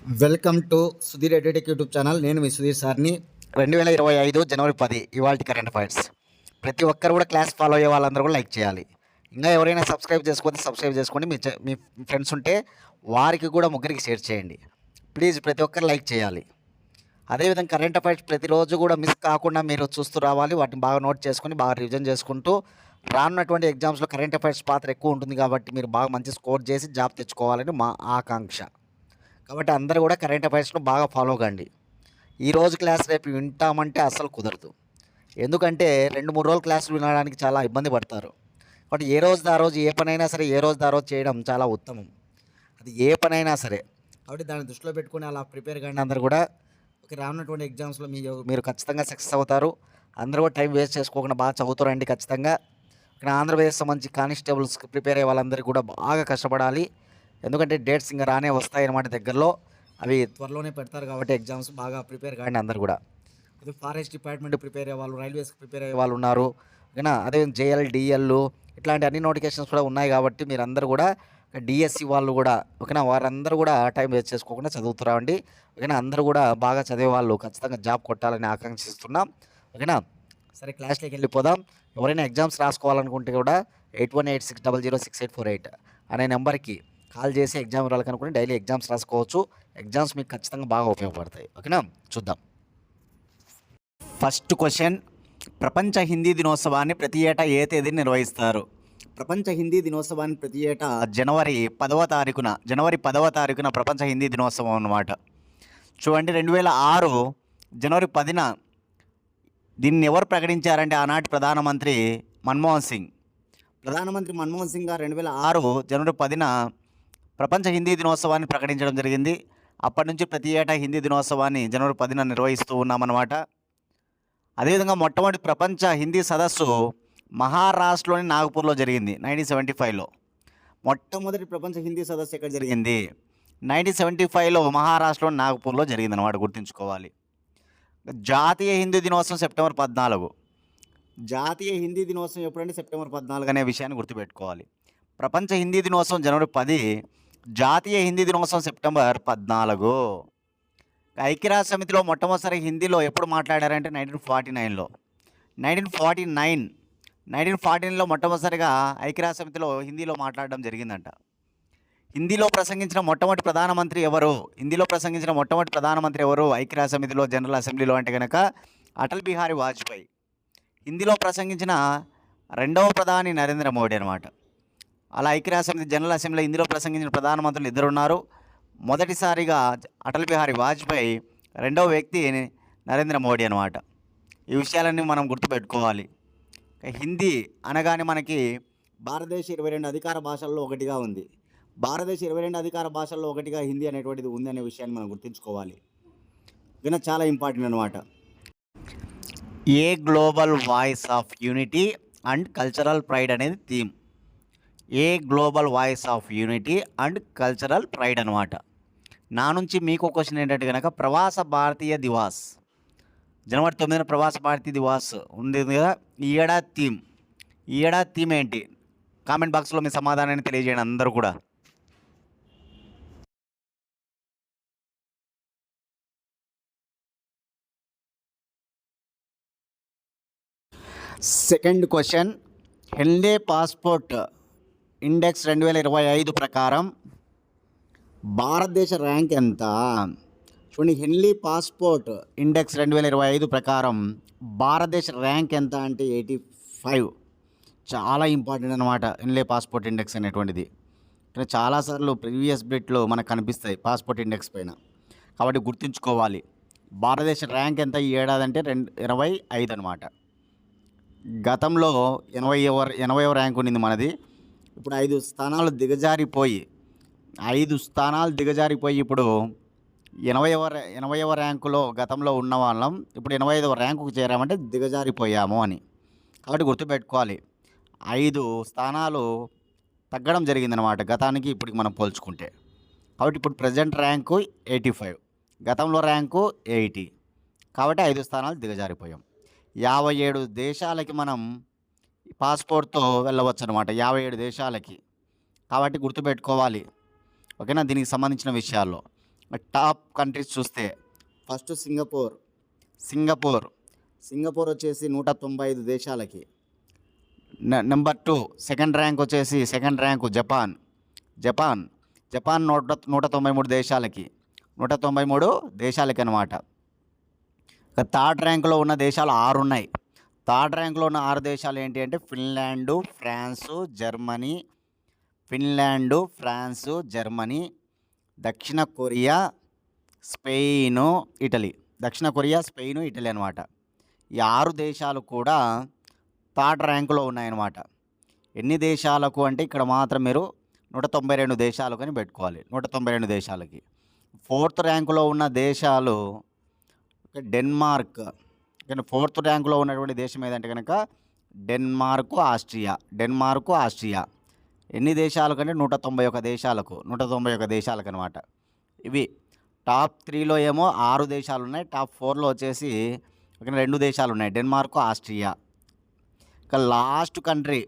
Welcome to Sudheer edutech YouTube channel. నేను మీ సుధీర్ సార్ని. 2025 జనవరి 10 ఇవాల్టి కరెంట్ అఫైర్స్. ప్రతి ఒక్కరు కూడా క్లాస్ ఫాలో అయ్యే వాళ్ళందరూ కూడా లైక్ చేయాలి. ఇంకా ఎవరైనా సబ్స్క్రైబ్ చేసుకోండి, సబ్స్క్రైబ్ చేసుకోండి. మీ ఫ్రెండ్స్ ఉంటే వారికి కూడా ముగ్గురికి షేర్ చేయండి. ప్లీజ్ ప్రతి ఒక్కరు లైక్ చేయాలి. అదేవిధంగా కరెంట్ అఫైర్స్ ప్రతిరోజు కూడా మిస్ కాకుండా మీరు చూస్తూ రావాలి. వాటిని బాగా నోట్ చేసుకొని బాగా రివిజన్ చేసుకుంటూ రానున్నటువంటి ఎగ్జామ్స్లో కరెంట్ అఫైర్స్ పాత్ర ఎక్కువ ఉంటుంది కాబట్టి మీరు బాగా మంచి స్కోర్ చేసి జాబ్ తెచ్చుకోవాలని మా ఆకాంక్ష. కాబట్టి అందరూ కూడా కరెంట్ అఫైర్స్ను బాగా ఫాలో కండి. ఈరోజు క్లాస్ రేపు వింటామంటే అస్సలు కుదరదు. ఎందుకంటే 2-3 రోజులు క్లాసులు వినడానికి చాలా ఇబ్బంది పడతారు. కాబట్టి ఏ రోజు ఆ రోజు ఏ పనైనా సరే ఏ రోజు ఆ రోజు చేయడం చాలా ఉత్తమం. అది ఏ పనైనా సరే. కాబట్టి దాన్ని దృష్టిలో పెట్టుకుని అలా ప్రిపేర్ కండి. అందరూ కూడా రానున్నటువంటి ఎగ్జామ్స్లో మీరు ఖచ్చితంగా సక్సెస్ అవుతారు. అందరూ కూడా టైం వేస్ట్ చేసుకోకుండా బాగా చదువుతారండి ఖచ్చితంగా. ఇక్కడ ఆంధ్రప్రదేశ్ సంబంధించి కానిస్టేబుల్స్కి ప్రిపేర్ అయ్యే వాళ్ళందరికీ కూడా బాగా కష్టపడాలి. ఎందుకంటే డేట్స్ ఇంకా రానే వస్తాయి అన్నమాట దగ్గరలో. అవి త్వరలోనే పెడతారు కాబట్టి ఎగ్జామ్స్ బాగా ప్రిపేర్ కాండి అందరు కూడా. ఇది ఫారెస్ట్ డిపార్ట్మెంట్ ప్రిపేర్ అయ్యే వాళ్ళు, రైల్వేస్కి ప్రిపేర్ అయ్యే వాళ్ళు ఉన్నారు ఓకేనా. అదే జేఎల్ డిఎల్ ఇట్లాంటి అన్ని నోటిఫికేషన్స్ కూడా ఉన్నాయి కాబట్టి మీరందరూ కూడా డిఎస్సి వాళ్ళు కూడా ఓకేనా, వారందరూ కూడా టైం వేస్ట్ చేసుకోకుండా చదువుతున్నామండి ఓకేనా. అందరూ కూడా బాగా చదివే వాళ్ళు ఖచ్చితంగా జాబ్ కొట్టాలని ఆకాంక్షిస్తున్నాం ఓకేనా. సరే క్లాస్లోకి వెళ్ళిపోదాం. ఎవరైనా ఎగ్జామ్స్ రాసుకోవాలనుకుంటే కూడా 8186006848 అనే నెంబర్కి కాల్ చేసి ఎగ్జామ్ రావాలనుకుంటే డైలీ ఎగ్జామ్స్ రాసుకోవచ్చు. ఎగ్జామ్స్ మీకు ఖచ్చితంగా బాగా ఉపయోగపడతాయి ఓకేనా. చూద్దాం. ఫస్ట్ క్వశ్చన్, ప్రపంచ హిందీ దినోత్సవాన్ని ప్రతి ఏటా ఏ తేదీని నిర్వహిస్తారు? ప్రపంచ హిందీ దినోత్సవాన్ని ప్రతి ఏటా జనవరి 10వ తారీఖున ప్రపంచ హిందీ దినోత్సవం అన్నమాట. చూడండి, 2006 జనవరి 10న దీన్ని ఎవరు ప్రకటించారంటే ఆనాటి ప్రధానమంత్రి మన్మోహన్ సింగ్. ప్రధానమంత్రి మన్మోహన్ సింగ్ గారు 2006 జనవరి 10న ప్రపంచ హిందీ దినోత్సవాన్ని ప్రకటించడం జరిగింది. అప్పటి నుంచి ప్రతి ఏటా హిందీ దినోత్సవాన్ని జనవరి 10న నిర్వహిస్తూ ఉన్నామన్నమాట. అదేవిధంగా మొట్టమొదటి ప్రపంచ హిందీ సదస్సు మహారాష్ట్రలోని నాగపూర్లో జరిగింది 1975లో. మొట్టమొదటి ప్రపంచ హిందీ సదస్సు ఎక్కడ జరిగింది? 1975లో మహారాష్ట్రలోని నాగపూర్లో జరిగింది అన్నమాట, గుర్తుంచుకోవాలి. జాతీయ హిందీ దినోత్సవం సెప్టెంబర్ 14. జాతీయ హిందీ దినోత్సవం ఎప్పుడంటే సెప్టెంబర్ 14 అనే విషయాన్ని గుర్తుపెట్టుకోవాలి. ప్రపంచ హిందీ దినోత్సవం జనవరి 10, జాతీయ హిందీ దినోత్సవం సెప్టెంబర్ 14. ఐక్యరాజ్య సమితిలో మొట్టమొదటిసారి హిందీలో ఎప్పుడు మాట్లాడారంటే 1949లో. 1949లో మొట్టమొదటిసారిగా ఐక్యరాజ్య సమితిలో హిందీలో మాట్లాడడం జరిగిందంట. హిందీలో ప్రసంగించిన మొట్టమొదటి ప్రధానమంత్రి ఎవరు ఐక్యరాజ్య సమితిలో జనరల్ అసెంబ్లీలో అంటే కనుక అటల్ బిహారీ వాజ్పేయి. హిందీలో ప్రసంగించిన రెండవ ప్రధాని నరేంద్ర మోడీ అనమాట. అలా ఐక్యరాజ్య సమితి జనరల్ అసెంబ్లీలో హిందీలో ప్రసంగించిన ప్రధానమంత్రులు ఇద్దరు ఉన్నారు. మొదటిసారిగా అటల్ బిహారీ వాజ్పేయి, రెండవ వ్యక్తి నరేంద్ర మోడీ అనమాట. ఈ విషయాలన్నీ మనం గుర్తుపెట్టుకోవాలి. హిందీ అనగానే మనకి భారతదేశ 22 అధికార భాషల్లో ఒకటిగా ఉంది. భారతదేశ 22 అధికార భాషల్లో ఒకటిగా హిందీ అనేటువంటిది ఉంది అనే విషయాన్ని మనం గుర్తుంచుకోవాలి. ఇది చాలా ఇంపార్టెంట్ అనమాట. A global voice of unity and cultural pride అనేది theme. A global voice of unity and cultural pride అనమాట. నా నుంచి మీకు క్వశ్చన్ ఏంటంటే కనుక ప్రవాస భారతీయ దివాస్ జనవరి 9న ప్రవాస భారతీయ దివాస్ ఉంది కదా. ఈ ఏడాది థీమ్ ఏంటి? కామెంట్ బాక్స్లో మీ సమాధానాన్ని తెలియజేయండి అందరూ కూడా. సెకండ్ క్వశ్చన్, హెన్లీ పాస్పోర్ట్ ఇండెక్స్ 2025 ప్రకారం భారతదేశ ర్యాంక్ ఎంత? చూడండి, హెన్లీ పాస్పోర్ట్ ఇండెక్స్ 2025 ప్రకారం భారతదేశ ర్యాంక్ ఎంత అంటే 85. చాలా ఇంపార్టెంట్ అనమాట హెన్లీ పాస్పోర్ట్ ఇండెక్స్ అనేటువంటిది. ఇక్కడ చాలాసార్లు ప్రీవియస్ బిట్లో మనకు కనిపిస్తాయి పాస్పోర్ట్ ఇండెక్స్ పైన, కాబట్టి గుర్తుంచుకోవాలి. భారతదేశ ర్యాంక్ ఎంత ఈ ఏడాది అంటే 25 అనమాట. గతంలో 80వ ర్యాంక్ ఉండింది మనది. ఇప్పుడు 5 స్థానాలు దిగజారిపోయి ఇప్పుడు 80వ ర్యాంకులో గతంలో ఉన్న వాళ్ళం ఇప్పుడు 85వ ర్యాంకుకు చేరామంటే దిగజారిపోయాము అని. కాబట్టి గుర్తుపెట్టుకోవాలి, 5 స్థానాలు తగ్గడం జరిగిందనమాట గతానికి ఇప్పటికి మనం పోల్చుకుంటే. కాబట్టి ఇప్పుడు ప్రజెంట్ ర్యాంకు 85, గతంలో ర్యాంకు 80, కాబట్టి 5 స్థానాలు దిగజారిపోయాం. 57 దేశాలకి మనం పాస్పోర్ట్తో వెళ్ళవచ్చు అనమాట, 57 దేశాలకి. కాబట్టి గుర్తుపెట్టుకోవాలి ఓకేనా దీనికి సంబంధించిన విషయాల్లో. టాప్ కంట్రీస్ చూస్తే ఫస్ట్ సింగపూర్ వచ్చేసి 195 దేశాలకి. నెంబర్ 2 సెకండ్ ర్యాంకు జపాన్ 193 దేశాలకి 193 దేశాలకి అనమాట. థర్డ్ ర్యాంకులో ఉన్న దేశాలు 6 ఉన్నాయి. థర్డ్ ర్యాంకులో ఉన్న 6 దేశాలు ఏంటి అంటే ఫిన్లాండు, ఫ్రాన్సు, జర్మనీ, దక్షిణ కొరియా, స్పెయిన్, ఇటలీ అనమాట. ఈ 6 దేశాలు కూడా థర్డ్ ర్యాంకులో ఉన్నాయన్నమాట. ఎన్ని దేశాలకు అంటే ఇక్కడ మాత్రం మీరు 192 దేశాలు కానీ పెట్టుకోవాలి. 192 దేశాలకి. ఫోర్త్ ర్యాంకులో ఉన్న దేశాలు డెన్మార్క్. ఫోర్త్ ర్యాంకులో ఉన్నటువంటి దేశం ఏదంటే కనుక డెన్మార్కు, ఆస్ట్రియా. ఎన్ని దేశాలు కంటే 191 దేశాలకు అనమాట. ఇవి టాప్ 3లో ఏమో 6 దేశాలు ఉన్నాయి. టాప్ 4లో వచ్చేసి 2 దేశాలు ఉన్నాయి, డెన్మార్కు, ఆస్ట్రియా. ఇక లాస్ట్ కంట్రీ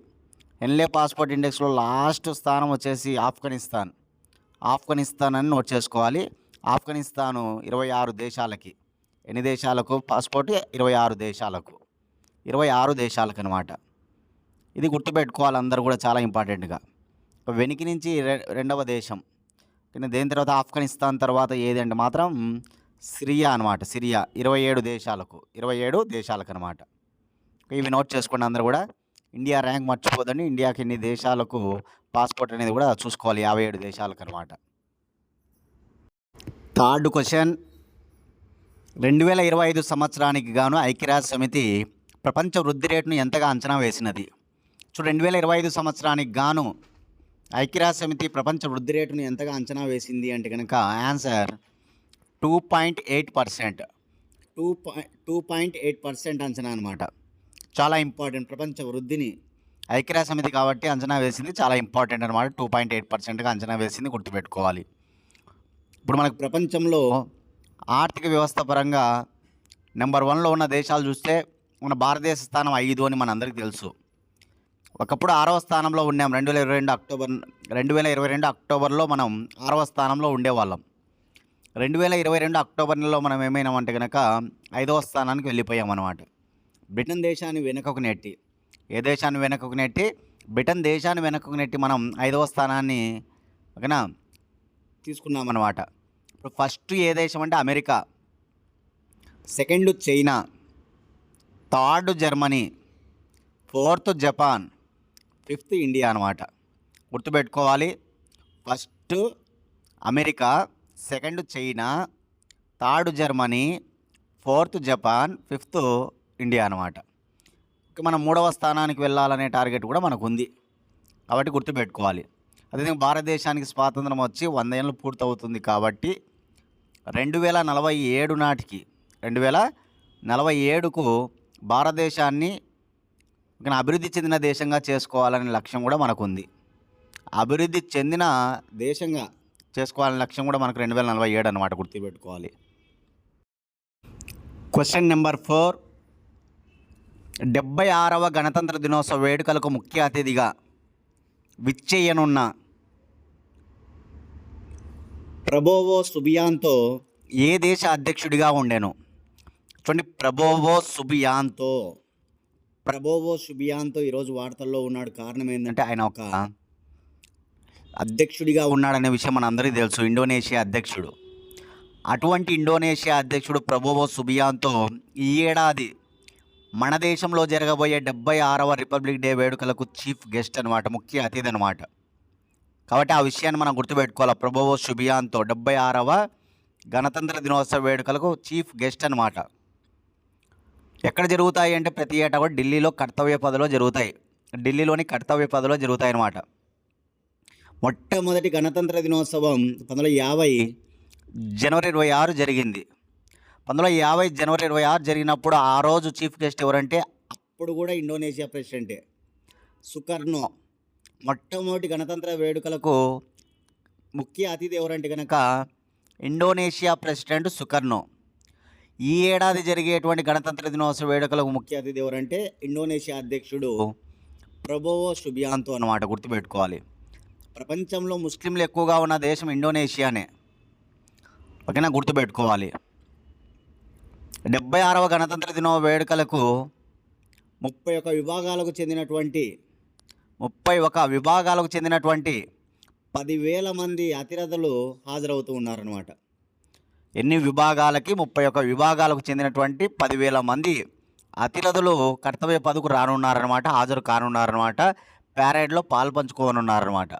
ఎన్లే పాస్పోర్ట్ ఇండెక్స్లో లాస్ట్ స్థానం వచ్చేసి ఆఫ్ఘనిస్తాన్ అని నోట్ చేసుకోవాలి. ఆఫ్ఘనిస్తాను 26 దేశాలకి. ఎన్ని దేశాలకు పాస్పోర్ట్? 26 దేశాలకు అనమాట. ఇది గుర్తుపెట్టుకోవాలి అందరూ కూడా, చాలా ఇంపార్టెంట్గా. వెనికి నుంచి రెండవ దేశం, కానీ దేని తర్వాత ఆఫ్ఘనిస్తాన్ తర్వాత ఏది అంటే మాత్రం సిరియా అనమాట. 27 దేశాలకు అనమాట. ఇవి నోట్ చేసుకోండి అందరూ కూడా. ఇండియా ర్యాంక్ మర్చిపోదండి. ఇండియాకి ఎన్ని దేశాలకు పాస్పోర్ట్ అనేది కూడా చూసుకోవాలి, 57 దేశాలకు అనమాట. థర్డ్ క్వశ్చన్, 2025 సంవత్సరానికి గాను ఐక్యరాజ్య సమితి ప్రపంచ వృద్ధి రేటును ఎంతగా అంచనా వేసినది? 2025 సంవత్సరానికి గాను ఐక్యరాజ్య సమితి ప్రపంచ వృద్ధి రేటును ఎంతగా అంచనా వేసింది అంటే కనుక ఆన్సర్ 2.8%. 2.8% అంచనా అనమాట. చాలా ఇంపార్టెంట్. ప్రపంచ వృద్ధిని ఐక్యరాజ్య సమితి కాబట్టి అంచనా వేసింది, చాలా ఇంపార్టెంట్ అనమాట. 2.8%గా అంచనా వేసింది, గుర్తుపెట్టుకోవాలి. ఇప్పుడు మనకు ప్రపంచంలో ఆర్థిక వ్యవస్థ పరంగా నెంబర్ 1లో ఉన్న దేశాలు చూస్తే మన భారతదేశ స్థానం 5 అని మనందరికీ తెలుసు. ఒకప్పుడు 6వ స్థానంలో ఉన్నాం. 2022 అక్టోబర్లో మనం 6వ స్థానంలో ఉండేవాళ్ళం. 2022 అక్టోబర్ నెలలో మనం ఏమైనామంటే కనుక 5వ స్థానానికి వెళ్ళిపోయాం అన్నమాట. బ్రిటన్ దేశాన్ని వెనుకకు నెట్టి, బ్రిటన్ దేశాన్ని వెనుకకు నెట్టి మనం 5వ స్థానాన్ని ఓకేనా తీసుకున్నామన్నమాట. ఇప్పుడు ఫస్ట్ ఏ దేశం అంటే America, second China, third Germany, fourth Japan, fifth India అనమాట. గుర్తుపెట్టుకోవాలి. First America, second China, third Germany, fourth Japan, fifth India అనమాట. మనం 3వ స్థానానికి వెళ్ళాలనే టార్గెట్ కూడా మనకు ఉంది కాబట్టి గుర్తుపెట్టుకోవాలి. అదేవిధంగా భారతదేశానికి స్వాతంత్రం వచ్చి 100 ఏళ్ళు పూర్తవుతుంది కాబట్టి 2047 నాటికి 2047కు భారతదేశాన్ని అభివృద్ధి చెందిన దేశంగా చేసుకోవాలనే లక్ష్యం కూడా మనకు ఉంది. అభివృద్ధి చెందిన దేశంగా చేసుకోవాలనే లక్ష్యం కూడా మనకు 2047 అనమాట, గుర్తుపెట్టుకోవాలి. క్వశ్చన్ నెంబర్ 4, 76వ గణతంత్ర దినోత్సవ వేడుకలకు ముఖ్య అతిథిగా విచ్చేయనున్న ప్రబోవో సుబియాంతో ఏ దేశ అధ్యక్షుడిగా ఉండెను? చూడండి, ప్రబోవో సుబియాంతో ఈరోజు వార్తల్లో ఉన్నాడు. కారణం ఏంటంటే ఆయన ఒక అధ్యక్షుడిగా ఉన్నాడనే విషయం మనందరికీ తెలుసు, ఇండోనేషియా అధ్యక్షుడు. అటువంటి ఇండోనేషియా అధ్యక్షుడు ప్రబోవో సుబియాంతో ఈ ఏడాది మన దేశంలో జరగబోయే 76వ రిపబ్లిక్ డే వేడుకలకు చీఫ్ గెస్ట్ అనమాట, ముఖ్య అతిథి అనమాట. కాబట్టి ఆ విషయాన్ని మనం గుర్తుపెట్టుకోవాలి. ప్రబోవో సుబియాంతో 76వ గణతంత్ర దినోత్సవ వేడుకలకు చీఫ్ గెస్ట్ అనమాట. ఎక్కడ జరుగుతాయి అంటే ప్రతి ఏటా కూడా ఢిల్లీలోని కర్తవ్య పథలో జరుగుతాయి అన్నమాట. మొట్టమొదటి గణతంత్ర దినోత్సవం 1950 జనవరి 26 జరిగింది. 1950 జనవరి 26 జరిగినప్పుడు ఆ రోజు చీఫ్ గెస్ట్ ఎవరంటే అప్పుడు కూడా ఇండోనేషియా ప్రెసిడెంటే సుకర్నో. మొట్టమొదటి గణతంత్ర వేడుకలకు ముఖ్య అతిథి ఎవరంటే కనుక ఇండోనేషియా ప్రెసిడెంట్ సుకర్నో. ఈ ఏడాది జరిగేటువంటి గణతంత్ర దినోత్సవ వేడుకలకు ముఖ్య అతిథి ఎవరంటే ఇండోనేషియా అధ్యక్షుడు ప్రబోవో సుబియాంతో అన్నమాట, గుర్తుపెట్టుకోవాలి. ప్రపంచంలో ముస్లింలు ఎక్కువగా ఉన్న దేశం ఇండోనేషియానే. ఓకేనా, గుర్తుపెట్టుకోవాలి. 76వ గణతంత్ర దినోత్సవ వేడుకలకు 31 విభాగాలకు చెందినటువంటి 10,000 మంది అతిరథులు హాజరవుతూ ఉన్నారనమాట. ఎన్ని విభాగాలకి? 31 విభాగాలకు చెందినటువంటి 10,000 మంది అతిరథులు కర్తవ్య పథకు రానున్నారనమాట, హాజరు కానున్నారనమాట, ప్యారేడ్లో పాల్పంచుకోనున్నారనమాట.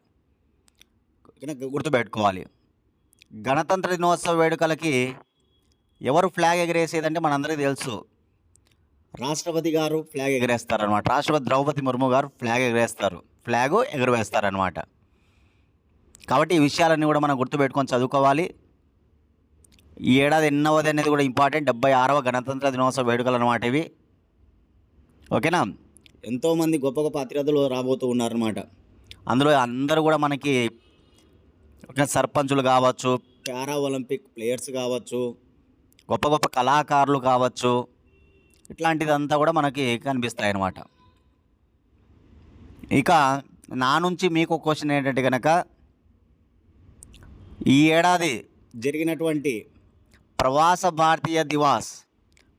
గుర్తుపెట్టుకోవాలి. గణతంత్ర దినోత్సవ వేడుకలకి ఎవరు ఫ్లాగ్ ఎగరేసేదంటే మనందరికీ తెలుసు, రాష్ట్రపతి గారు ఫ్లాగ్ ఎగరేస్తారనమాట. రాష్ట్రపతి ద్రౌపది ముర్ము గారు ఫ్లాగ్ ఎగరవేస్తారనమాట. కాబట్టి ఈ విషయాలన్నీ కూడా మనం గుర్తుపెట్టుకొని చదువుకోవాలి. ఈ ఏడాది ఎన్నవది అనేది కూడా ఇంపార్టెంట్. 76వ గణతంత్ర దినోత్సవ వేడుకలు అనమాట ఇవి. ఓకేనా, ఎంతోమంది గొప్ప గొప్ప అతిరథులు రాబోతూ ఉన్నారనమాట. అందులో అందరూ కూడా మనకి సర్పంచులు కావచ్చు, పారా ఒలింపిక్ ప్లేయర్స్ కావచ్చు, గొప్ప గొప్ప కళాకారులు కావచ్చు, ఇట్లాంటిదంతా కూడా మనకి కనిపిస్తాయి అన్నమాట. ఇక నా నుంచి మీకు క్వశ్చన్ ఏంటంటే కనుక, ఈ ఏడాది జరిగినటువంటి ప్రవాస భారతీయ దివాస్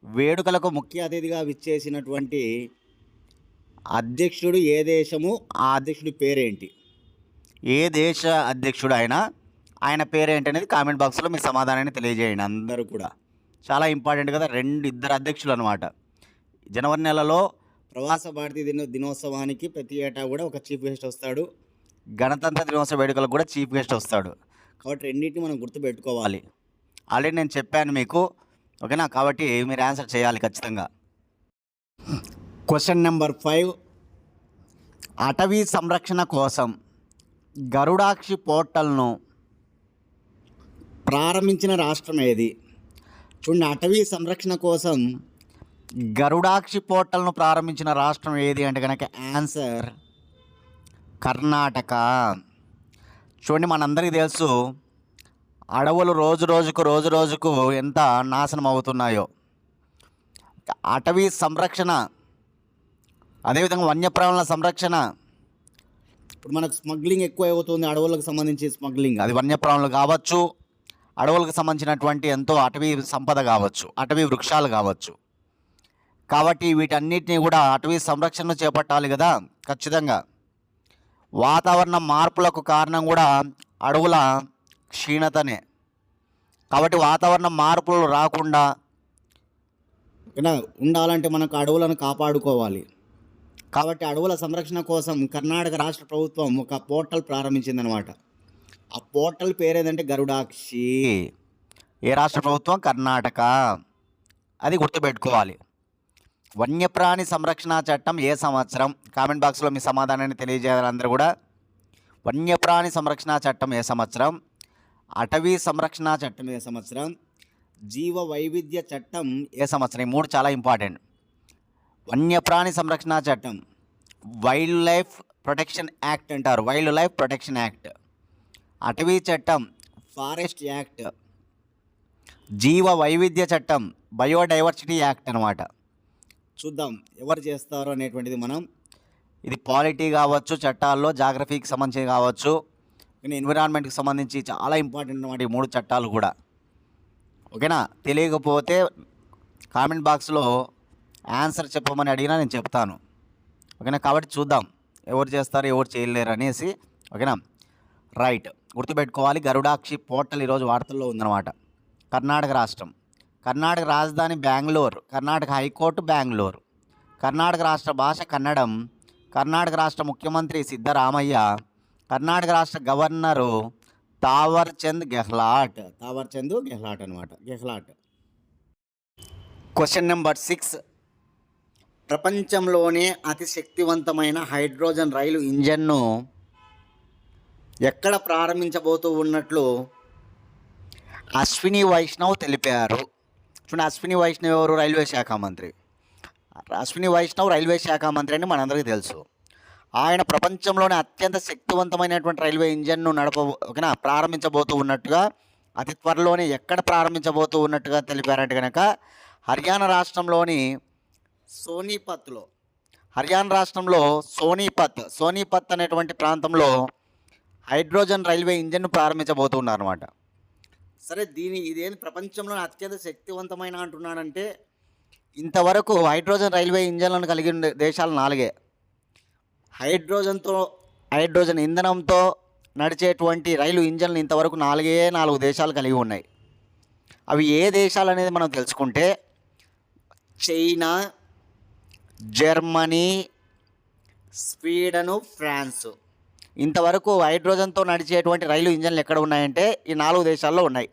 వేడుకలకు ముఖ్య అతిథిగా విచ్చేసినటువంటి అధ్యక్షుడు ఏ దేశము, ఆ అధ్యక్షుడి పేరేంటి? ఏ దేశ అధ్యక్షుడు ఆయన పేరేంటి అనేది కామెంట్ బాక్స్లో మీ సమాధానాన్ని తెలియజేయండి. అందరూ కూడా చాలా ఇంపార్టెంట్ కదా. ఇద్దరు అధ్యక్షులు అనమాట. జనవరి నెలలో ప్రవాస భారతీయ దినోత్సవానికి ప్రతి ఏటా కూడా ఒక చీఫ్ గెస్ట్ వస్తాడు. గణతంత్ర దినోత్సవ వేడుకలకు కూడా చీఫ్ గెస్ట్ వస్తాడు. కాబట్టి రెండింటిని మనం గుర్తుపెట్టుకోవాలి. ఆల్రెడీ నేను చెప్పాను మీకు, ఓకేనా. కాబట్టి మీరు ఆన్సర్ చేయాలి ఖచ్చితంగా. క్వశ్చన్ నెంబర్ 5, అటవీ సంరక్షణ కోసం గరుడాక్షి పోర్టల్ను ప్రారంభించిన రాష్ట్రం ఏది? చూడండి, అటవీ సంరక్షణ కోసం గరుడాక్షి పోర్టల్ను ప్రారంభించిన రాష్ట్రం ఏది అంటే కనుక ఆన్సర్ కర్ణాటక. చూడండి, మనందరికీ తెలుసు అడవులు రోజు రోజుకు ఎంత నాశనం అవుతున్నాయో. అటవీ సంరక్షణ, అదేవిధంగా వన్యప్రాణుల సంరక్షణ. ఇప్పుడు మనకు స్మగ్లింగ్ ఎక్కువ అవుతుంది, అడవులకు సంబంధించి స్మగ్లింగ్. అది వన్యప్రాణులు కావచ్చు, అడవులకు సంబంధించినటువంటి ఎంతో అటవీ సంపద కావచ్చు, అటవీ వృక్షాలు కావచ్చు. కాబట్టి వీటన్నిటిని కూడా అటవీ సంరక్షణ చేపట్టాలి కదా ఖచ్చితంగా. వాతావరణ మార్పులకు కారణం కూడా అడవుల క్షీణతనే. కాబట్టి వాతావరణ మార్పులు రాకుండా ఉండాలంటే మనకు అడవులను కాపాడుకోవాలి. కాబట్టి అడవుల సంరక్షణ కోసం కర్ణాటక రాష్ట్ర ప్రభుత్వం ఒక పోర్టల్ ప్రారంభించిందనమాట. ఆ పోర్టల్ పేరేంటంటే గరుడాక్షి. ఏ రాష్ట్ర ప్రభుత్వం? కర్ణాటక. అది గుర్తుపెట్టుకోవాలి. వన్యప్రాణి సంరక్షణ చట్టం ఏ సంవత్సరం? కామెంట్ బాక్స్లో మీ సమాధానాన్ని తెలియజేయాలి అందరూ కూడా. వన్యప్రాణి సంరక్షణ చట్టం ఏ సంవత్సరం? అటవీ సంరక్షణ చట్టం ఏ సంవత్సరం? జీవ వైవిధ్య చట్టం ఏ సంవత్సరం? ఈ మూడు చాలా ఇంపార్టెంట్. వన్యప్రాణి సంరక్షణ చట్టం, వైల్డ్ లైఫ్ ప్రొటెక్షన్ యాక్ట్ అంటారు, వైల్డ్ లైఫ్ ప్రొటెక్షన్ యాక్ట్. అటవీ చట్టం ఫారెస్ట్ యాక్ట్. జీవ వైవిధ్య చట్టం బయోడైవర్సిటీ యాక్ట్ అనమాట. చూద్దాం ఎవరు చేస్తారో అనేటువంటిది మనం. ఇది పాలిటీ కావచ్చు, చట్టాల్లో జాగ్రఫీకి సంబంధించి కావచ్చు, ఎన్విరాన్మెంట్కి సంబంధించి చాలా ఇంపార్టెంట్ అన్నమాట ఈ మూడు చట్టాలు కూడా. ఓకేనా, తెలియకపోతే కామెంట్ బాక్స్లో ఆన్సర్ చెప్పమని అడిగినా నేను చెప్తాను. ఓకేనా, కాబట్టి చూద్దాం ఎవరు చేస్తారు ఎవరు చేయలేరు అనేసి. ఓకేనా, రైట్. గుర్తుపెట్టుకోవాలి, గరుడాక్షి పోర్టల్ ఈరోజు వార్తల్లో ఉందన్నమాట. కర్ణాటక రాష్ట్రం, కర్ణాటక రాజధాని బెంగళూరు, కర్ణాటక హైకోర్టు బెంగళూరు, కర్ణాటక రాష్ట్ర భాష కన్నడం, కర్ణాటక రాష్ట్ర ముఖ్యమంత్రి సిద్ధరామయ్య, కర్ణాటక రాష్ట్ర గవర్నరు తావర్చంద్ గెహ్లాట్. అనమాట, గెహ్లాట్. క్వశ్చన్ నెంబర్ 6, ప్రపంచంలోనే అతి శక్తివంతమైన హైడ్రోజన్ రైలు ఇంజన్ను ఎక్కడ ప్రారంభించబోతూ ఉన్నట్లు అశ్విని వైష్ణవ్ తెలిపారు? చూడండి, అశ్విని వైష్ణవ్ ఎవరు? రైల్వే శాఖ మంత్రి. అశ్విని వైష్ణవ్ రైల్వే శాఖ మంత్రి అని మనందరికీ తెలుసు. ఆయన ప్రపంచంలోనే అత్యంత శక్తివంతమైనటువంటి రైల్వే ఇంజన్ను ప్రారంభించబోతూ ఉన్నట్టుగా, అతి త్వరలోనే ఎక్కడ ప్రారంభించబోతూ ఉన్నట్టుగా తెలిపారంటే కనుక హర్యానా రాష్ట్రంలోని సోనీపత్లో. హర్యానా రాష్ట్రంలో సోనీపత్ అనేటువంటి ప్రాంతంలో హైడ్రోజన్ రైల్వే ఇంజన్ను ప్రారంభించబోతున్నారు అనమాట. సరే ఇదేంది ప్రపంచంలో అత్యంత శక్తివంతమైన అంటున్నాడంటే, ఇంతవరకు హైడ్రోజన్ రైల్వే ఇంజన్లను కలిగిన దేశాలు 4. హైడ్రోజన్ ఇంధనంతో నడిచేటువంటి రైలు ఇంజన్లు ఇంతవరకు 4 దేశాలు కలిగి ఉన్నాయి. అవి ఏ దేశాలు అనేది మనం తెలుసుకుంటే, చైనా, జర్మనీ, స్వీడను, ఫ్రాన్స్. ఇంతవరకు హైడ్రోజన్తో నడిచేటువంటి రైలు ఇంజన్లు ఎక్కడ ఉన్నాయంటే ఈ 4 దేశాల్లో ఉన్నాయి.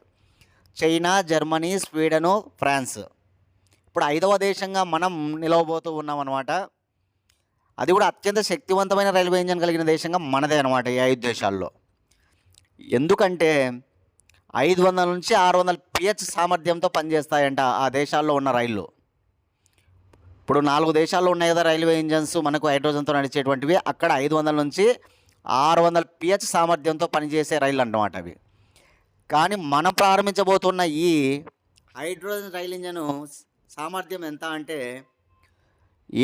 China, Germany, Sweden, France. ఇప్పుడు 5వ దేశంగా మనం నిలవబోతూ ఉన్నాం అన్నమాట. అది కూడా అత్యంత శక్తివంతమైన రైల్వే ఇంజన్ కలిగిన దేశంగా మనదే అనమాట ఈ 5 దేశాల్లో. ఎందుకంటే 500 నుంచి 600 పిహెచ్ సామర్థ్యంతో పనిచేస్తాయంట ఆ దేశాల్లో ఉన్న రైళ్ళు. ఇప్పుడు 4 దేశాల్లో ఉన్నాయి కదా రైల్వే ఇంజన్స్ మనకు హైడ్రోజన్తో నడిచేటువంటివి. అక్కడ 500 నుంచి 600 పిహెచ్ సామర్థ్యంతో పనిచేసే రైళ్ళు అన్నమాట అవి. కానీ మనం ప్రారంభించబోతున్న ఈ హైడ్రోజన్ రైలు ఇంజను సామర్థ్యం ఎంత అంటే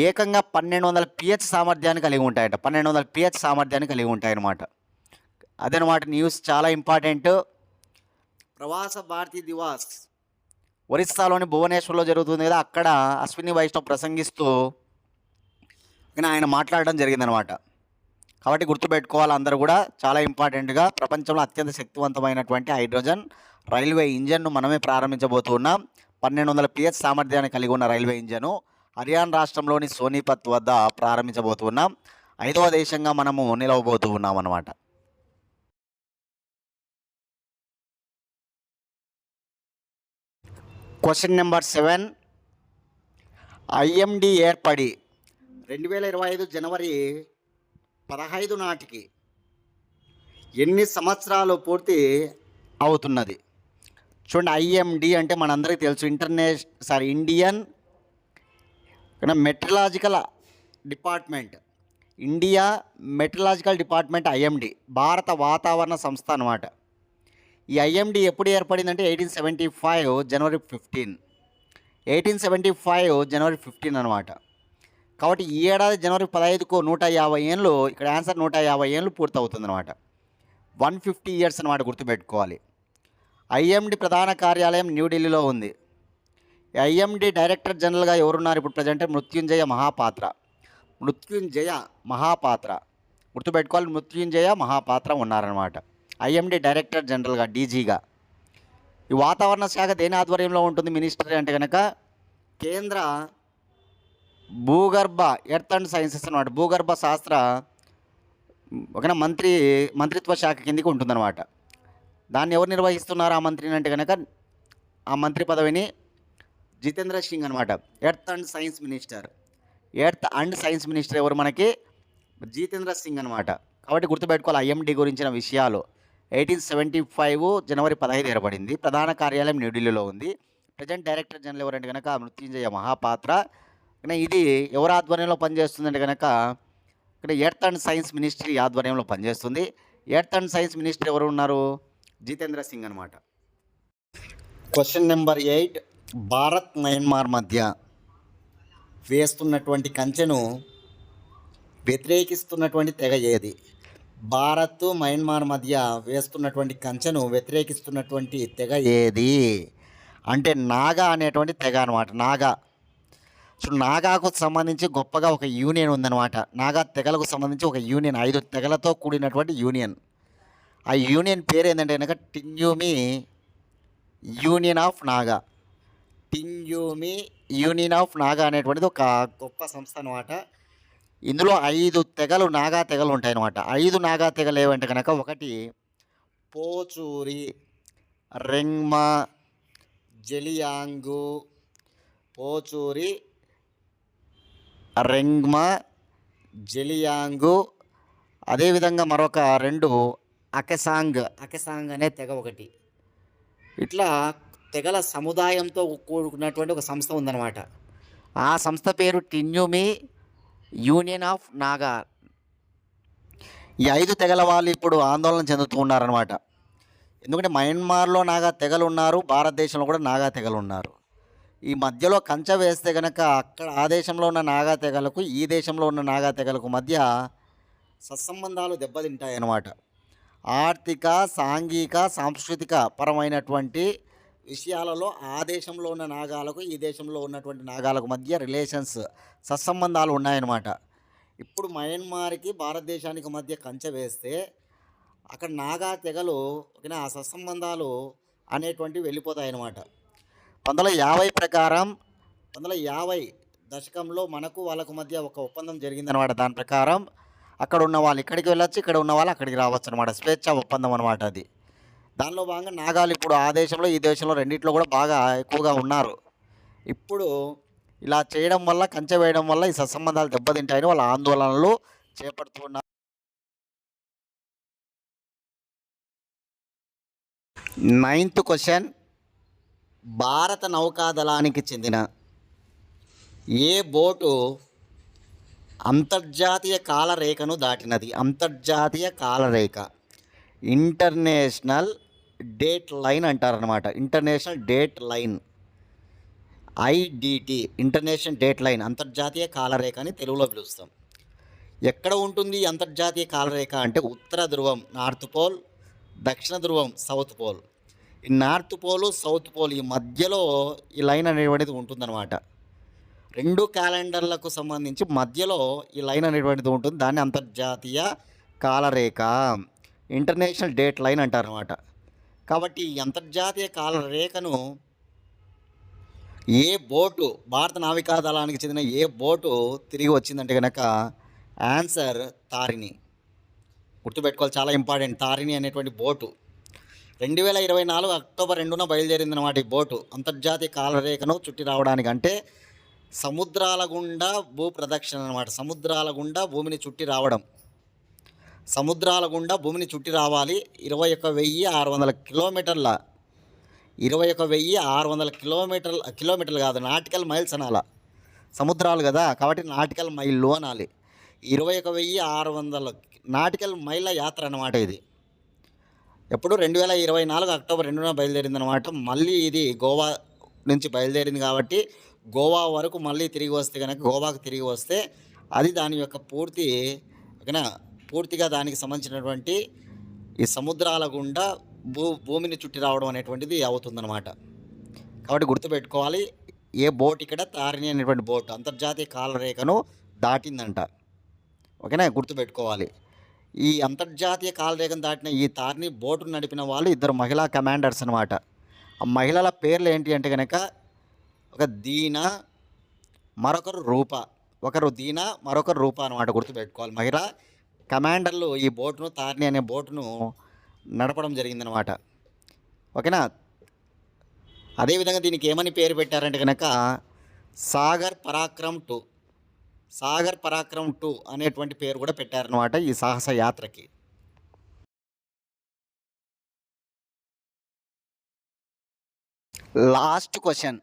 ఏకంగా 1200 పిహెచ్ సామర్థ్యాన్ని కలిగి ఉంటాయట. 1200 పిహెచ్ సామర్థ్యాన్ని కలిగి ఉంటాయన్నమాట. అదనమాట న్యూస్ చాలా ఇంపార్టెంట్. ప్రవాస భారతీ దివాస్ ఒరిస్సాలోని భువనేశ్వర్లో జరుగుతుంది కదా, అక్కడ అశ్విని వైష్ణవ్ ప్రసంగిస్తూ ఆయన మాట్లాడడం జరిగిందనమాట. కాబట్టి గుర్తుపెట్టుకోవాలి అందరూ కూడా, చాలా ఇంపార్టెంట్గా. ప్రపంచంలో అత్యంత శక్తివంతమైనటువంటి హైడ్రోజన్ రైల్వే ఇంజన్ను మనమే ప్రారంభించబోతున్నాం. 1200 పిహెచ్ సామర్థ్యాన్ని కలిగి ఉన్న రైల్వే ఇంజను హర్యానా రాష్ట్రంలోని సోనీపత్ వద్ద ప్రారంభించబోతున్నాం. 5వ దేశంగా మనము నిలవబోతూ ఉన్నాం అన్నమాట. Question number 7. ఐఎండి ఏర్పడి 2025 జనవరి 15 నాటికి ఎన్ని సంవత్సరాలు పూర్తి అవుతున్నది? చూడండి, ఐఎండి అంటే మనందరికీ తెలుసు, Indian metrological department. India metrological department IMD, భారత వాతావరణ సంస్థ అన్నమాట. ఈ ఐఎండి ఎప్పుడు ఏర్పడిందంటే 1875 జనవరి 15. 1875 జనవరి 15 అనమాట. కాబట్టి ఈ ఏడాది జనవరి 15కు 150 ఏళ్ళు, ఇక్కడ ఆన్సర్ 150 ఏళ్ళు పూర్తవుతుంది అనమాట. 150 ఇయర్స్ అనమాట, గుర్తుపెట్టుకోవాలి. ఐఎండి ప్రధాన కార్యాలయం న్యూఢిల్లీలో ఉంది. ఐఎండి డైరెక్టర్ జనరల్గా ఎవరున్నారు ఇప్పుడు ప్రజెంట్? మృత్యుంజయ మహాపాత్ర. గుర్తుపెట్టుకోవాలి, మృత్యుంజయ మహాపాత్ర ఉన్నారనమాట ఐఎండి డైరెక్టర్ జనరల్గా, డీజీగా. ఈ వాతావరణ శాఖ దేని ఆధ్వర్యంలో ఉంటుంది మినిస్ట్రీ అంటే కనుక? కేంద్ర భూగర్భ ఎర్త్ అండ్ సైన్సెస్ అనమాట, భూగర్భ శాస్త్ర ఒక మంత్రిత్వ శాఖ కిందికి ఉంటుందన్నమాట. దాన్ని ఎవరు నిర్వహిస్తున్నారు ఆ మంత్రిని అంటే కనుక? ఆ మంత్రి పదవిని జితేంద్ర సింగ్ అనమాట, ఎర్త్ అండ్ సైన్స్ మినిస్టర్ ఎవరు మనకి? జితేంద్ర సింగ్ అనమాట. కాబట్టి గుర్తుపెట్టుకోవాలి ఐఎండి గురించిన విషయాలు. 1875 జనవరి 15 ఏర్పడింది. ప్రధాన కార్యాలయం న్యూఢిల్లీలో ఉంది. ప్రజెంట్ డైరెక్టర్ జనరల్ ఎవరంటే కనుక మృత్యుంజయ మహాపాత్ర. ఇది ఎవరి ఆధ్వర్యంలో పనిచేస్తుందంటే కనుక ఇక్కడ ఎర్త్ అండ్ సైన్స్ మినిస్ట్రీ ఆధ్వర్యంలో పనిచేస్తుంది. ఎర్త్ అండ్ సైన్స్ మినిస్టర్ ఎవరు ఉన్నారు? జితేంద్ర సింగ్ అనమాట. Question number 8. భారత్ మయన్మార్ మధ్య వేస్తున్నటువంటి కంచెను వ్యతిరేకిస్తున్నటువంటి తెగ ఏది? భారత్ మయన్మార్ మధ్య వేస్తున్నటువంటి కంచెను వ్యతిరేకిస్తున్నటువంటి తెగ ఏది అంటే నాగా అనేటువంటి తెగ అనమాట. నాగాకు సంబంధించి గొప్పగా ఒక యూనియన్ ఉందన్నమాట. నాగా తెగలకు సంబంధించి ఒక యూనియన్, 5 తెగలతో కూడినటువంటి యూనియన్. ఆ యూనియన్ పేరు ఏంటంటే కనుక Tingyumi union of Naga. Tingyumi union of Naga అనేటువంటిది ఒక గొప్ప సంస్థ అనమాట. ఇందులో 5 తెగలు, నాగా తెగలు ఉంటాయన్నమాట. 5 నాగా తెగలు ఏవంటే కనుక, 1 పోచూరి, రెంగ్మా, జెలియాంగు. పోచూరి, రెంగ్మా, జెలియాంగు. అదేవిధంగా మరొక 2 అకెసాంగ్ అనే తెగ 1. ఇట్లా తెగల సముదాయంతో కూడుకున్నటువంటి ఒక సంస్థ ఉందన్నమాట. ఆ సంస్థ పేరు టింగ్యూమి యూనియన్ ఆఫ్ నాగా. ఈ 5 తెగల వాళ్ళు ఇప్పుడు ఆందోళన చెందుతూ ఉన్నారనమాట. ఎందుకంటే మయన్మార్లో నాగా తెగలు ఉన్నారు, భారతదేశంలో కూడా నాగా తెగలు ఉన్నారు. ఈ మధ్యలో కంచె వేస్తే కనుక అక్కడ ఆ దేశంలో ఉన్న నాగా తెగలకు, ఈ దేశంలో ఉన్న నాగా తెగలకు మధ్య సత్సంబంధాలు దెబ్బతింటాయి అన్నమాట. ఆర్థిక, సాంఘిక, సాంస్కృతిక పరమైనటువంటి విషయాలలో ఆ దేశంలో ఉన్న నాగాలకు ఈ దేశంలో ఉన్నటువంటి నాగాలకు మధ్య రిలేషన్స్, సత్సంబంధాలు ఉన్నాయన్నమాట. ఇప్పుడు మయన్మార్కి భారతదేశానికి మధ్య కంచె వేస్తే అక్కడ నాగా తెగలు ఓకేనా ఆ సత్సంబంధాలు అనేటువంటివి వెళ్ళిపోతాయన్నమాట. 1950 ప్రకారం 1950 దశకంలో మనకు వాళ్ళకు మధ్య ఒక ఒప్పందం జరిగిందనమాట. దాని ప్రకారం అక్కడ ఉన్న వాళ్ళు ఇక్కడికి వెళ్ళొచ్చు, ఇక్కడ ఉన్న వాళ్ళు అక్కడికి రావచ్చు అనమాట. స్వేచ్ఛా ఒప్పందం అనమాట అది. దానిలో భాగంగా నాగాలు ఇప్పుడు ఆ దేశంలో ఈ దేశంలో రెండిట్లో కూడా బాగా ఎక్కువగా ఉన్నారు. ఇప్పుడు ఇలా చేయడం వల్ల, కంచె వేయడం వల్ల ఈ సత్సంబంధాలు దెబ్బతింటాయని వాళ్ళ ఆందోళనలు చేపడుతున్నారు. 9th క్వశ్చన్, భారత నౌకాదళానికి చెందిన ఏ బోటు అంతర్జాతీయ కాలరేఖను దాటినది? అంతర్జాతీయ కాలరేఖ, ఇంటర్నేషనల్ డేట్ లైన్ అంటారనమాట. International date line, IDT, international date line, అంతర్జాతీయ కాలరేఖ అని తెలుగులో పిలుస్తాం. ఎక్కడ ఉంటుంది ఈ అంతర్జాతీయ కాలరేఖ అంటే ఉత్తర ధ్రువం నార్త్ పోల్, దక్షిణ ధ్రువం సౌత్ పోల్. ఈ నార్త్ పోలు సౌత్ పోల్ ఈ మధ్యలో ఈ లైన్ అనేటువంటిది ఉంటుందన్నమాట. రెండు క్యాలెండర్లకు సంబంధించి మధ్యలో ఈ లైన్ అనేటువంటిది ఉంటుంది. దాన్ని అంతర్జాతీయ కాలరేఖ, ఇంటర్నేషనల్ డేట్ లైన్ అంటారనమాట. కాబట్టి ఈ అంతర్జాతీయ కాలరేఖను ఏ బోటు, భారత నావికాదళానికి చెందిన ఏ బోటు తిరిగి వచ్చిందంటే కనుక ఆన్సర్ తారిణి. గుర్తుపెట్టుకోవాలి, చాలా ఇంపార్టెంట్. తారిణి అనేటువంటి బోటు 2024 అక్టోబర్ 2న బయలుదేరిందనమాట. ఈ బోటు అంతర్జాతీయ కాలరేఖను చుట్టి రావడానికి, అంటే సముద్రాల గుండా భూ ప్రదక్షిణ అనమాట. సముద్రాల గుండా భూమిని చుట్టి రావడం, సముద్రాల గుండా భూమిని చుట్టి రావాలి. 21,600 కిలోమీటర్ల, 21,600 కిలోమీటర్లు కాదు, నాటికల్ మైల్స్ అనాల. సముద్రాలు కదా కాబట్టి నాటికల్ మైళ్ళు అనాలి. 21,600 నాటికల్ మైళ్ళ యాత్ర అన్నమాట ఇది. ఎప్పుడు 2024 అక్టోబర్ 2న బయలుదేరిందనమాట. మళ్ళీ ఇది గోవా నుంచి బయలుదేరింది కాబట్టి గోవా వరకు మళ్ళీ తిరిగి వస్తే కనుక, గోవాకు తిరిగి వస్తే అది దాని యొక్క పూర్తిగా దానికి సంబంధించినటువంటి ఈ సముద్రాల గుండా భూమిని చుట్టి రావడం అనేటువంటిది అవుతుందన్నమాట. కాబట్టి గుర్తుపెట్టుకోవాలి, ఏ బోట్ ఇక్కడ తారిణి అనేటువంటి బోట్ అంతర్జాతీయ కాలరేఖను దాటిందంట. ఓకేనా, గుర్తుపెట్టుకోవాలి. ఈ అంతర్జాతీయ కాలరేఖను దాటిన ఈ తారిణి బోటును నడిపిన వాళ్ళు ఇద్దరు మహిళా కమాండర్స్ అనమాట. ఆ మహిళల పేర్లు ఏంటి అంటే కనుక, ఒక దీన, మరొకరు రూప. ఒకరు దీన, మరొకరు రూప అనమాట. గుర్తుపెట్టుకోవాలి, మహిళా కమాండర్లు ఈ బోటును, తారిణి అనే బోటును నడపడం జరిగిందనమాట. ఓకేనా. అదేవిధంగా దీనికి ఏమని పేరు పెట్టారంటే కనుక సాగర్ పరాక్రమ్ 2, సాగర్ పరాక్రమ్ 2 అనేటువంటి పేరు కూడా పెట్టారనమాట ఈ సాహస యాత్రకి. లాస్ట్ క్వశ్చన్,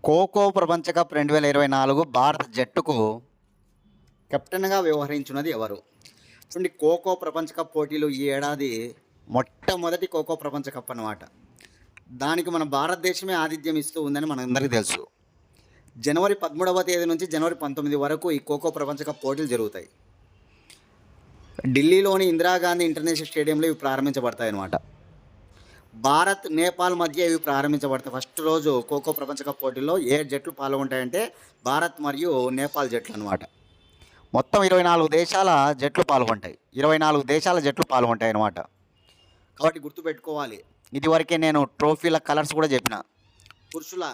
ఖోఖో ప్రపంచ కప్ 2024 భారత జట్టుకు కెప్టెన్గా వ్యవహరించినది ఎవరు? చూడండి, ఖోఖో ప్రపంచ కప్ పోటీలు ఈ ఏడాది మొట్టమొదటి ఖోఖో ప్రపంచ కప్ అన్నమాట. దానికి మన భారతదేశమే ఆతిథ్యం ఇస్తూ ఉందని మనందరికీ తెలుసు. జనవరి 13వ తేదీ నుంచి జనవరి 19 వరకు ఈ ఖోఖో ప్రపంచ కప్ పోటీలు జరుగుతాయి. ఢిల్లీలోని ఇందిరాగాంధీ ఇంటర్నేషనల్ స్టేడియంలో ఇవి ప్రారంభించబడతాయి అన్నమాట. భారత్ నేపాల్ మధ్య ఇవి ప్రారంభించబడతాయి. ఫస్ట్ రోజు ఖోఖో ప్రపంచ కప్ పోటీల్లో 7 జట్లు పాల్గొంటాయంటే భారత్ మరియు నేపాల్ జట్లు అనమాట. మొత్తం 24 దేశాల జట్లు పాల్గొంటాయి. 24 దేశాల జట్లు పాల్గొంటాయి అన్నమాట. కాబట్టి గుర్తుపెట్టుకోవాలి, ఇదివరకే నేను ట్రోఫీల కలర్స్ కూడా చెప్పిన. పురుషుల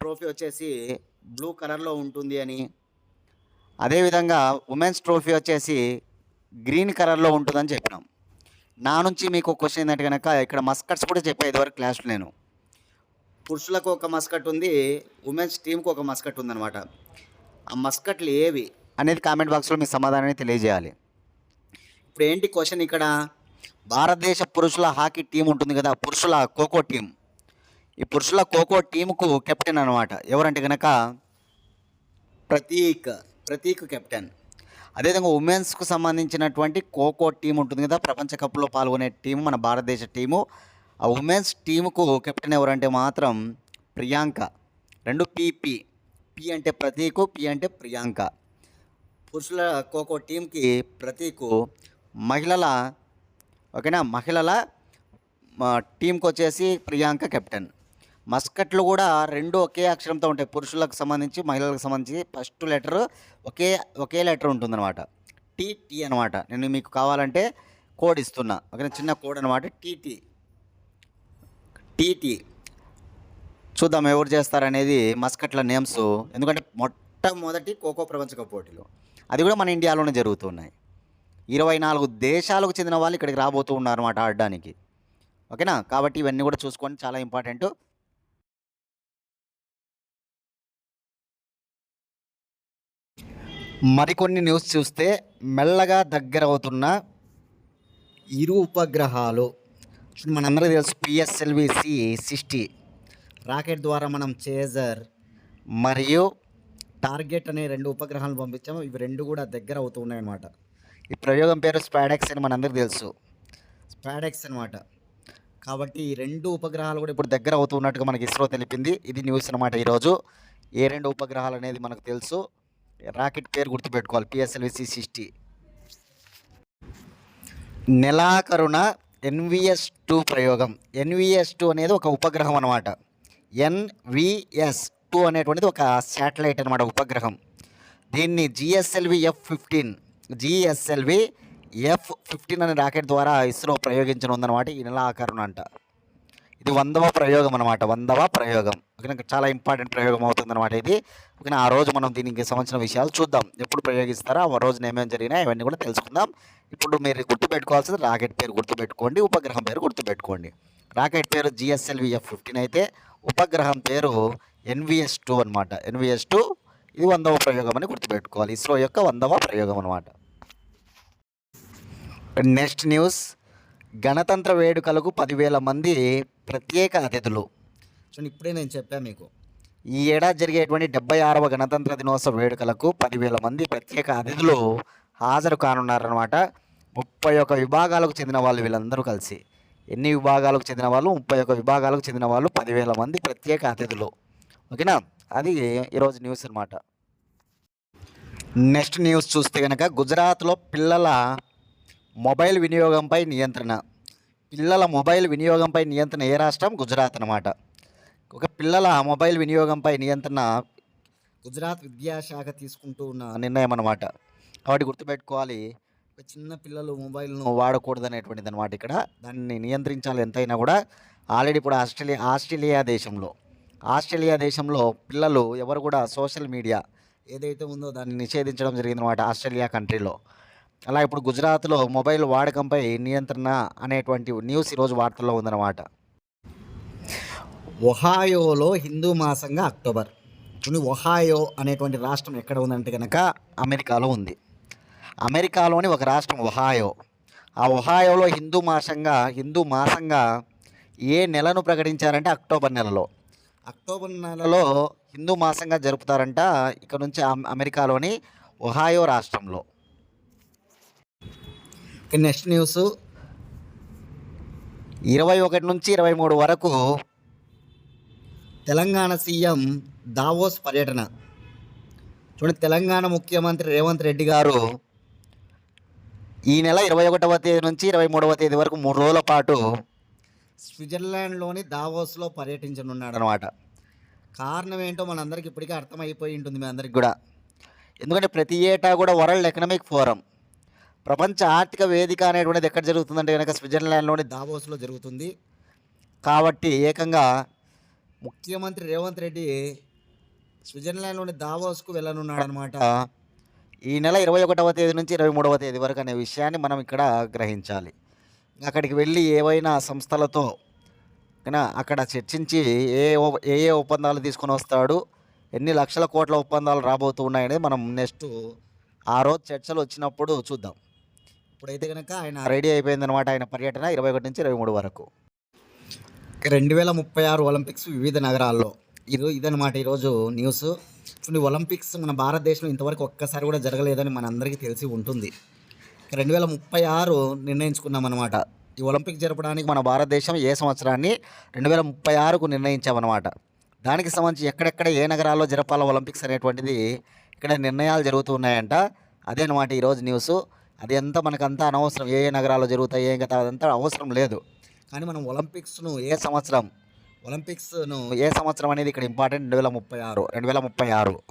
ట్రోఫీ వచ్చేసి బ్లూ కలర్లో ఉంటుంది అని, అదేవిధంగా ఉమెన్స్ ట్రోఫీ వచ్చేసి గ్రీన్ కలర్లో ఉంటుందని చెప్పినాం. నా నుంచి మీకు క్వశ్చన్ ఏంటంటే కనుక, ఇక్కడ మస్కట్స్ కూడా చెప్పా ఇదివరకు క్లాస్లో నేను. పురుషులకు ఒక మస్కట్ ఉంది, ఉమెన్స్ టీంకు ఒక మస్కట్ ఉందన్నమాట. ఆ మస్కట్లు ఏవి అనేది కామెంట్ బాక్స్లో మీ సమాధానాన్ని తెలియజేయాలి. ఇప్పుడు ఏంటి క్వశ్చన్ ఇక్కడ, భారతదేశ పురుషుల హాకీ టీం ఉంటుంది కదా, పురుషుల ఖోఖో టీం. ఈ పురుషుల ఖోఖో టీంకు కెప్టెన్ అనమాట ఎవరంటే కనుక ప్రతీక్ కెప్టెన్. అదేవిధంగా ఉమెన్స్కు సంబంధించినటువంటి ఖోఖో టీం ఉంటుంది కదా, ప్రపంచ కప్లో పాల్గొనే టీము, మన భారతదేశ టీము. ఆ ఉమెన్స్ టీముకు కెప్టెన్ ఎవరంటే మాత్రం ప్రియాంక. 2 పి అంటే ప్రతీకు, పి అంటే ప్రియాంక. పురుషుల ఖోఖో టీంకి ప్రతీకు, మహిళల ఓకేనా. మహిళల టీంకి వచ్చేసి ప్రియాంక కెప్టెన్. మస్కట్లు కూడా రెండు ఒకే అక్షరంతో ఉంటాయి, పురుషులకు సంబంధించి మహిళలకు సంబంధించి ఫస్ట్ లెటర్ ఒకే లెటర్ ఉంటుందన్నమాట, టీటీ అనమాట. నేను మీకు కావాలంటే కోడ్ ఇస్తున్నా, ఓకేనా, చిన్న కోడ్ అనమాట, టీటీ. చూద్దాం ఎవరు చేస్తారనేది మస్కట్ల నేమ్స్, ఎందుకంటే మొట్టమొదటి ఖోఖో ప్రపంచ కప్ పోటీలు అది కూడా మన ఇండియాలోనే జరుగుతున్నాయి. 24 దేశాలకు చెందిన వాళ్ళు ఇక్కడికి రాబోతూ ఉన్నారు అన్నమాట ఆడడానికి, ఓకేనా. కాబట్టి ఇవన్నీ కూడా చూసుకోండి, చాలా ఇంపార్టెంట్. మరికొన్ని న్యూస్ చూస్తే, మెల్లగా దగ్గర అవుతున్న ఇరు ఉపగ్రహాలు. మనందరికీ తెలుసు PSLV-C60 రాకెట్ ద్వారా మనం చేజర్ మరియు టార్గెట్ అనే 2 ఉపగ్రహాలను పంపించాము. ఇవి 2 కూడా దగ్గర అవుతూ ఉన్నాయన్నమాట. ఈ ప్రయోగం పేరు స్పాడెక్స్ అని మనందరికీ తెలుసు, స్పాడెక్స్ అనమాట. కాబట్టి ఈ 2 ఉపగ్రహాలు కూడా ఇప్పుడు దగ్గర అవుతూ ఉన్నట్టుగా మనకి ఇస్రో తెలిపింది. ఇది న్యూస్ అనమాట ఈరోజు. ఏ 2 ఉపగ్రహాలు అనేది మనకు తెలుసు, రాకెట్ పేరు గుర్తుపెట్టుకోవాలి, PSLV-C60. నెలాఖరున NVS-2 ప్రయోగం. NVS-2 అనేది ఒక ఉపగ్రహం అనమాట. NVS-2 అనేటువంటిది ఒక శాటిలైట్ అనమాట, ఉపగ్రహం. దీన్ని GSLV-F15 అనే రాకెట్ ద్వారా ఇస్రో ప్రయోగించనుందనమాట ఈ నెలాఖరున అంట. ఇది 100వ ప్రయోగం అనమాట, 100వ ప్రయోగం, ఓకేనా. చాలా ఇంపార్టెంట్ ప్రయోగం అవుతుందన్నమాట ఇది, ఓకేనా. ఆ రోజు మనం దీనికి సంబంధించిన విషయాలు చూద్దాం, ఎప్పుడు ప్రయోగిస్తారో ఆ రోజున ఏమేమి జరిగినాయి ఇవన్నీ కూడా తెలుసుకుందాం. ఇప్పుడు మీరు గుర్తుపెట్టుకోవాల్సింది రాకెట్ పేరు గుర్తుపెట్టుకోండి, ఉపగ్రహం పేరు గుర్తుపెట్టుకోండి. రాకెట్ పేరు GSLV-F15 అయితే ఉపగ్రహం పేరు NVS-2 అనమాట. NVS-2 ఇది 100వ ప్రయోగం అని గుర్తుపెట్టుకోవాలి, ఇస్రో యొక్క 100వ ప్రయోగం అనమాట. నెక్స్ట్ న్యూస్, గణతంత్ర వేడుకలకు 10,000 మంది ప్రత్యేక అతిథులు. చూడండి, ఇప్పుడే నేను చెప్పాను మీకు, ఈ ఏడాది జరిగేటువంటి 76వ గణతంత్ర దినోత్సవ వేడుకలకు 10,000 మంది ప్రత్యేక అతిథులు హాజరు కానున్నారనమాట. 31 విభాగాలకు చెందిన వాళ్ళు వీళ్ళందరూ కలిసి. ఎన్ని విభాగాలకు చెందిన వాళ్ళు? 31 విభాగాలకు చెందిన వాళ్ళు 10,000 మంది ప్రత్యేక అతిథులు, ఓకేనా. అది ఈరోజు న్యూస్ అనమాట. నెక్స్ట్ న్యూస్ చూస్తే కనుక, గుజరాత్లో పిల్లల మొబైల్ వినియోగంపై నియంత్రణ. పిల్లల మొబైల్ వినియోగంపై నియంత్రణ ఏ రాష్ట్రం? గుజరాత్ అనమాట. ఒక పిల్లల మొబైల్ వినియోగంపై నియంత్రణ గుజరాత్ విద్యాశాఖ తీసుకుంటూ ఉన్న నిర్ణయం అనమాట. కాబట్టి గుర్తుపెట్టుకోవాలి, చిన్న పిల్లలు మొబైల్ను వాడకూడదు అనేటువంటిది అనమాట. ఇక్కడ దాన్ని నియంత్రించాలి ఎంతైనా కూడా. ఆల్రెడీ ఇప్పుడు ఆస్ట్రేలియా దేశంలో పిల్లలు ఎవరు కూడా సోషల్ మీడియా ఏదైతే ఉందో దాన్ని నిషేధించడం జరిగిందనమాట, ఆస్ట్రేలియా కంట్రీలో. అలా ఇప్పుడు గుజరాత్లో మొబైల్ వాడకంపై నియంత్రణ అనేటువంటి న్యూస్ ఈరోజు వార్తల్లో ఉందన్నమాట. ఒహాయోలో హిందూ మాసంగా అక్టోబర్. చూడండి, ఒహాయో అనేటువంటి రాష్ట్రం ఎక్కడ ఉందంటే కనుక అమెరికాలో ఉంది. అమెరికాలోని ఒక రాష్ట్రం ఒహాయో. ఆ ఒహాయోలో హిందూ మాసంగా ఏ నెలను ప్రకటించారంటే అక్టోబర్ నెలలో. అక్టోబర్ నెలలో హిందూ మాసంగా జరుపుతారంట ఇక్కడ నుంచి అమెరికాలోని ఒహాయో రాష్ట్రంలో. నెక్స్ట్ న్యూస్, 21 నుంచి 23 వరకు తెలంగాణ సీఎం దావోస్ పర్యటన. చూడండి, తెలంగాణ ముఖ్యమంత్రి రేవంత్ రెడ్డి గారు ఈ నెల 21వ తేదీ నుంచి 23వ తేదీ వరకు 3 రోజుల పాటు స్విట్జర్లాండ్లోని దావోస్లో పర్యటించనున్నాడు అనమాట. కారణం ఏంటో మనందరికీ ఇప్పటికే అర్థమైపోయి ఉంటుంది మీ అందరికి కూడా. ఎందుకంటే ప్రతి ఏటా కూడా వరల్డ్ ఎకనామిక్ ఫోరం, ప్రపంచ ఆర్థిక వేదిక అనేటువంటిది ఎక్కడ జరుగుతుందంటే కనుక స్విట్జర్లాండ్లోని దావోస్లో జరుగుతుంది. కాబట్టి ఏకంగా ముఖ్యమంత్రి రేవంత్ రెడ్డి స్విట్జర్లాండ్లోని దావోస్కు వెళ్ళనున్నాడు అనమాట ఈ నెల 21వ తేదీ నుంచి 23వ తేదీ వరకు అనే విషయాన్ని మనం ఇక్కడ గ్రహించాలి. అక్కడికి వెళ్ళి ఏవైనా సంస్థలతో అక్కడ చర్చించి ఏ ఒప్పందాలు తీసుకొని వస్తాడు, ఎన్ని లక్షల కోట్ల ఒప్పందాలు రాబోతూ ఉన్నాయనేది మనం నెక్స్ట్ ఆ రోజు చర్చలు వచ్చినప్పుడు చూద్దాం. ఇప్పుడైతే కనుక ఆయన రెడీ అయిపోయిందనమాట, ఆయన పర్యటన 21 నుంచి 23 వరకు. 2036 ఒలింపిక్స్ వివిధ నగరాల్లో. ఇదనమాట ఈరోజు న్యూస్. చూడండి, ఒలింపిక్స్ మన భారతదేశంలో ఇంతవరకు ఒక్కసారి కూడా జరగలేదని మనందరికీ తెలిసి ఉంటుంది. 2036 నిర్ణయించుకున్నాం అనమాట. ఈ ఒలింపిక్ జరపడానికి మన భారతదేశం ఏ సంవత్సరాన్ని 2036కు నిర్ణయించామన్నమాట. దానికి సంబంధించి ఎక్కడెక్కడ ఏ నగరాల్లో జరపాలో ఒలింపిక్స్ అనేటువంటిది ఇక్కడ నిర్ణయాలు జరుగుతూ ఉన్నాయంట. అదే అనమాట ఈరోజు న్యూస్. అది అంతా మనకంతా అనవసరం. ఏ ఏ నగరాల్లో జరుగుతాయి ఏం కథ అదంతా అవసరం లేదు. కానీ మనం ఒలింపిక్స్‌ను ఏ సంవత్సరం అనేది ఇక్కడ ఇంపార్టెంట్ 2036.